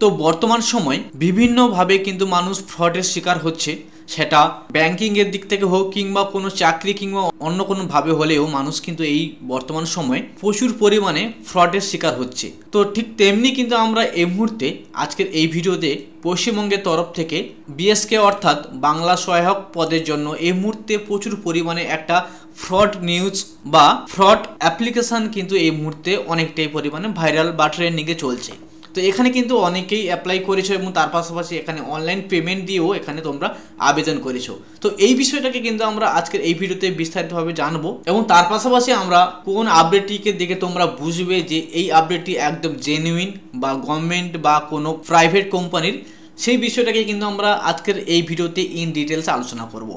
তো বর্তমান সময় বিভিন্নভাবে কিন্তু মানুষ ফ্রডের শিকার হচ্ছে, সেটা ব্যাংকিংয়ের দিক থেকে হোক কিংবা কোনো চাকরি কিংবা অন্য কোনোভাবে হলেও মানুষ কিন্তু এই বর্তমান সময়ে প্রচুর পরিমাণে ফ্রডের শিকার হচ্ছে। তো ঠিক তেমনি কিন্তু আমরা এই মুহূর্তে আজকের এই ভিডিওতে পশ্চিমবঙ্গের তরফ থেকে বিএসকে অর্থাৎ বাংলা সহায়ক পদের জন্য এই মুহূর্তে প্রচুর পরিমাণে একটা ফ্রড নিউজ বা ফ্রড অ্যাপ্লিকেশান কিন্তু এই মুহূর্তে অনেকটাই পরিমাণে ভাইরাল বা ট্রেন্ডিংয়ে চলছে। তো এখানে কিন্তু অনেকেই অ্যাপ্লাই করেছো এবং তার পাশাপাশি এখানে অনলাইন পেমেন্ট দিয়েও এখানে তোমরা আবেদন করেছো। তো এই বিষয়টাকে কিন্তু আমরা আজকের এই ভিডিওতে বিস্তারিতভাবে জানবো এবং তার পাশাপাশি আমরা কোন আপডেটটিকে দেখে তোমরা বুঝবে যে এই আপডেটটি একদম জেনুইন বা গভর্নমেন্ট বা কোনো প্রাইভেট কোম্পানির, সেই বিষয়টাকে কিন্তু আমরা আজকের এই ভিডিওতে ইন ডিটেলস আলোচনা করব।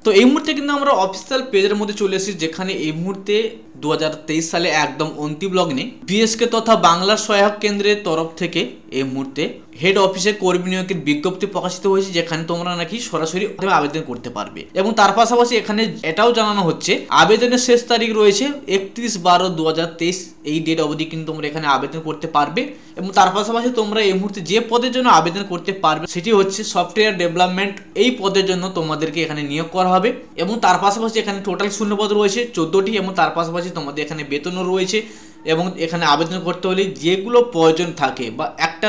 তো এই মুহূর্তে কিন্তু আমরা অফিসিয়াল পেজের মধ্যে চলে এসেছি, যেখানে এই মুহূর্তে 2023 সালে একদম অন্তিম লগ্নে বিএসকে তথা বাংলা সহায়ক কেন্দ্রের তরফ থেকে এই মুহূর্তে হেড অফিসে কর্মী নিয়োগের বিজ্ঞপ্তি প্রকাশিত হয়েছে, যেখানে তোমরা নাকি সরাসরি আবেদন করতে পারবে। এবং তার পাশাপাশি এখানে এটাও জানানো হচ্ছে আবেদনের শেষ তারিখ রয়েছে 31/12/2023, এই ডেট অবধি কিন্তু তোমরা এখানে আবেদন করতে পারবে। এবং তার পাশাপাশি তোমরা এই মুহূর্তে যে পদের জন্য আবেদন করতে পারবে সেটি হচ্ছে সফটওয়্যার ডেভেলপমেন্ট, এই পদের জন্য তোমাদেরকে এখানে নিয়োগ করা হবে। এবং তার পাশাপাশি এখানে টোটাল শূন্যপদ রয়েছে 14টি এবং তার পাশাপাশি তোমাদের এখানে বেতনও রয়েছে। এবং এখানে আবেদন করতে হলে যেগুলো প্রয়োজন থাকে বা একটা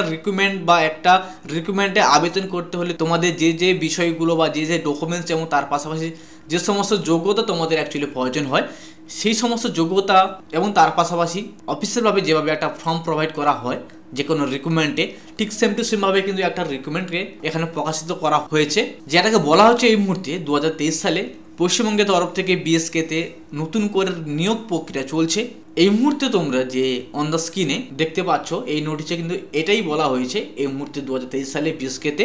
রিক্রুটমেন্টে আবেদন করতে হলে তোমাদের যে বিষয়গুলো বা যে ডকুমেন্টস এবং তার পাশাপাশি যে সমস্ত যোগ্যতা তোমাদের অ্যাকচুয়ালি প্রয়োজন হয়, সেই সমস্ত যোগ্যতা এবং তার পাশাপাশি অফিসিয়ালভাবে যেভাবে একটা ফর্ম প্রোভাইড করা হয় যে কোনো রিক্রুটমেন্টে, ঠিক সেম টু সেমভাবে কিন্তু একটা রিক্রুটমেন্টকে এখানে প্রকাশিত করা হয়েছে, যেটাকে বলা হচ্ছে এই মুহূর্তে 2023 সালে পশ্চিমবঙ্গের তরফ থেকে বিএসকেতে নতুন করে নিয়োগ প্রক্রিয়া চলছে। এই মুহূর্তে তোমরা যে অন দ্য স্ক্রিনে দেখতে পাচ্ছ এই নোটিশে কিন্তু এটাই বলা হয়েছে, এই মুহূর্তে 2023 সালে বিএসকেতে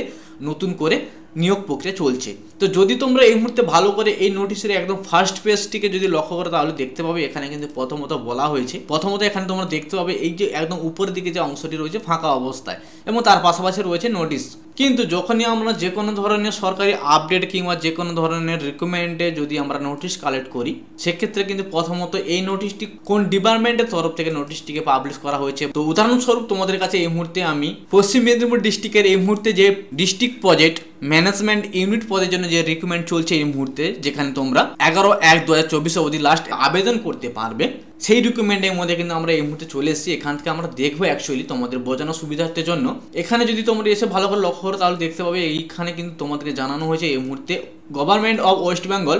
নতুন করে নিয়োগ প্রক্রিয়া চলছে। তো যদি তোমরা এই মুহূর্তে ভালো করে এই নোটিশের একদম ফার্স্ট পেজটিকে যদি লক্ষ্য করো তাহলে দেখতে পাবে এখানে কিন্তু প্রথমত বলা হয়েছে, এখানে তোমরা দেখতে পাবে এই যে একদম উপরের দিকে যে অংশটি রয়েছে ফাঁকা অবস্থায় এবং তার পাশাপাশি রয়েছে নোটিশ। কিন্তু যখনই আমরা যে কোনো ধরনের সরকারি আপডেট কিংবা যে কোনো ধরনের রিক্রুটমেন্টে যদি আমরা নোটিশ কালেক্ট করি, সেক্ষেত্রে কিন্তু প্রথমত এই নোটিশটি কোন ডিপার্টমেন্টের তরফ থেকে নোটিশটিকে পাবলিশ করা হয়েছে। তো উদাহরণস্বরূপ তোমাদের কাছে এই মুহূর্তে আমি পশ্চিম মেদিনীপুর ডিস্ট্রিক্টের এই মুহূর্তে যে ডিস্ট্রিক্ট প্রজেক্ট ম্যানেজমেন্ট ইউনিট পদের জন্য যে রিক্রুটমেন্ট চলছে এই মুহূর্তে, যেখানে তোমরা 11/1/2024 অবধি লাস্ট আবেদন করতে পারবে, সেই রিক্রুটমেন্টের মধ্যে কিন্তু আমরা এই মুহূর্তে চলে এসেছি। এখান থেকে আমরা দেখবো অ্যাকচুয়ালি তোমাদের বোঝানোর সুবিধার্থের জন্য এখানে যদি তোমরা এসে ভালো করে লক্ষ্য করো তাহলে দেখতে পাবে এইখানে কিন্তু তোমাদেরকে জানানো হয়েছে এই মুহূর্তে government of West Bengal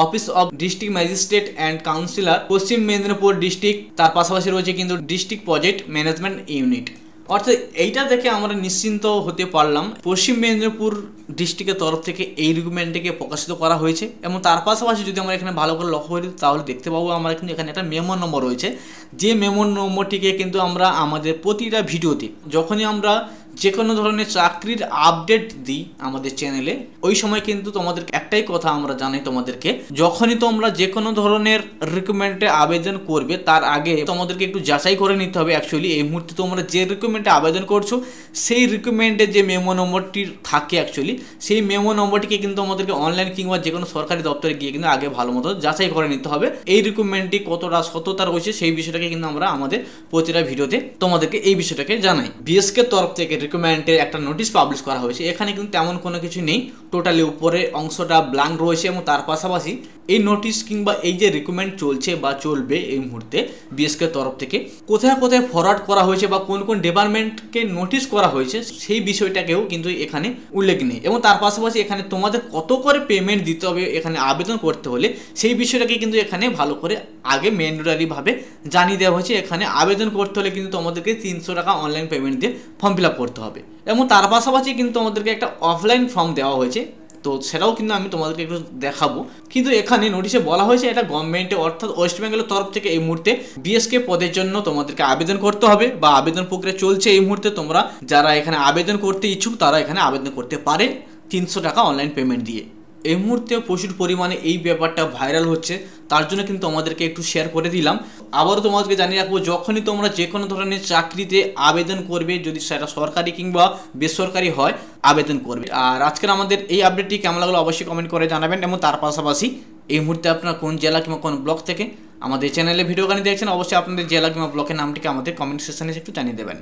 office of district magistrate and councillor Paschim Medinipur district, তার পাশাপাশি রয়েছে কিন্তু ডিস্ট্রিক্ট প্রজেক্ট ম্যানেজমেন্ট ইউনিট। অর্থাৎ এইটা দেখে আমরা নিশ্চিন্ত হতে পারলাম পশ্চিম মেদিনীপুর ডিস্ট্রিক্টের তরফ থেকে এই রিক্রুটমেন্টটিকে প্রকাশিত করা হয়েছে। এবং তার পাশাপাশি যদি আমরা এখানে ভালো করে লক্ষ্য করি তাহলে দেখতে পাবো আমরা কিন্তু এখানে একটা মেমো নম্বর রয়েছে, যে মেমো নম্বরটিকে কিন্তু আমরা আমাদের প্রতিটা ভিডিওতে যখনই আমরা যে কোনো ধরনের চাকরির আপডেট দিই আমাদের চ্যানেলে, ওই সময় কিন্তু তোমাদের একটাই কথা আমরা জানাই তোমাদেরকে, যখনই তোমরা যে কোনো ধরনের রিক্রুটমেন্টে আবেদন করবে তার আগে তোমাদেরকে একটু যাচাই করে নিতে হবে অ্যাকচুয়ালি এই মুহূর্তে তোমরা যে রিক্রুটমেন্টে আবেদন করছো সেই রিক্রুটমেন্টে যে মেমো নম্বরটি থাকে অ্যাকচুয়ালি সেই মেমো নম্বরটিকে কিন্তু আমাদেরকে অনলাইন কিংবা যে কোনো সরকারি দপ্তরে গিয়ে কিন্তু আগে ভালো মতো যাচাই করে নিতে হবে এই রিক্রুটমেন্টটি কতটা সততা রয়েছে, সেই বিষয়টাকে কিন্তু আমরা আমাদের প্রতিটা ভিডিওতে তোমাদেরকে এই বিষয়টাকে জানাই। বিএসকে তরফ থেকে রিক্রুটমেন্টের একটা নোটিশ পাবলিশ করা হয়েছে, এখানে কিন্তু তেমন কোনো কিছু নেই, টোটালি উপরে অংশটা ব্ল্যাঙ্ক রয়েছে। এবং তার পাশাপাশি এই নোটিশ কিংবা এই যে রিক্রুটমেন্ট চলছে বা চলবে এই মুহূর্তে বিএসকে তরফ থেকে কোথায় কোথায় ফরওয়ার্ড করা হয়েছে বা কোন কোন ডিপার্টমেন্টকে নোটিশ করা হয়েছে সেই বিষয়টাকেও কিন্তু এখানে উল্লেখ নেই। এবং তার পাশাপাশি এখানে তোমাদের কত করে পেমেন্ট দিতে হবে এখানে আবেদন করতে হলে সেই বিষয়টাকে কিন্তু এখানে ভালো করে আগে ম্যান্ডেটরিভাবে জানিয়ে দেওয়া হয়েছে। এখানে আবেদন করতে হলে কিন্তু তোমাদেরকে 300 টাকা অনলাইন পেমেন্ট দিয়ে ফর্ম ফিল আপ করতে হবে। এবং তার পাশাপাশি কিন্তু তোমাদেরকে একটা অফলাইন ফর্ম দেওয়া হয়েছে, তো সেটাও কিন্তু আমি তোমাদেরকে একটু দেখাবো। কিন্তু এখানে নোটিশে বলা হয়েছে এটা গভর্নমেন্টে অর্থাৎ ওয়েস্ট বেঙ্গলের তরফ থেকে এই মুহূর্তে বিএসকে পদের জন্য তোমাদেরকে আবেদন করতে হবে বা আবেদন প্রক্রিয়া চলছে এই মুহূর্তে। তোমরা যারা এখানে আবেদন করতে ইচ্ছুক তারা এখানে আবেদন করতে পারে 300 টাকা অনলাইন পেমেন্ট দিয়ে। এই মুহূর্তে প্রচুর পরিমাণে এই ব্যাপারটা ভাইরাল হচ্ছে, তার জন্য কিন্তু আমাদেরকে একটু শেয়ার করে দিলাম। আবারও তোমাদেরকে জানিয়ে রাখবো যখনই তোমরা যে কোনো ধরনের চাকরিতে আবেদন করবে, যদি সেটা সরকারি কিংবা বেসরকারি হয়, আবেদন করবে। আর আজকের আমাদের এই আপডেটটি কেমন লাগলো অবশ্যই কমেন্ট করে জানাবেন। এবং তার পাশাপাশি এই মুহূর্তে আপনারা কোন জেলা কিংবা কোন ব্লক থেকে আমাদের চ্যানেলে ভিডিওখানি দেখছেন অবশ্যই আপনাদের জেলা কিংবা ব্লকের নামটিকে আমাদের কমেন্ট সেকশনে একটু জানিয়ে দেবেন।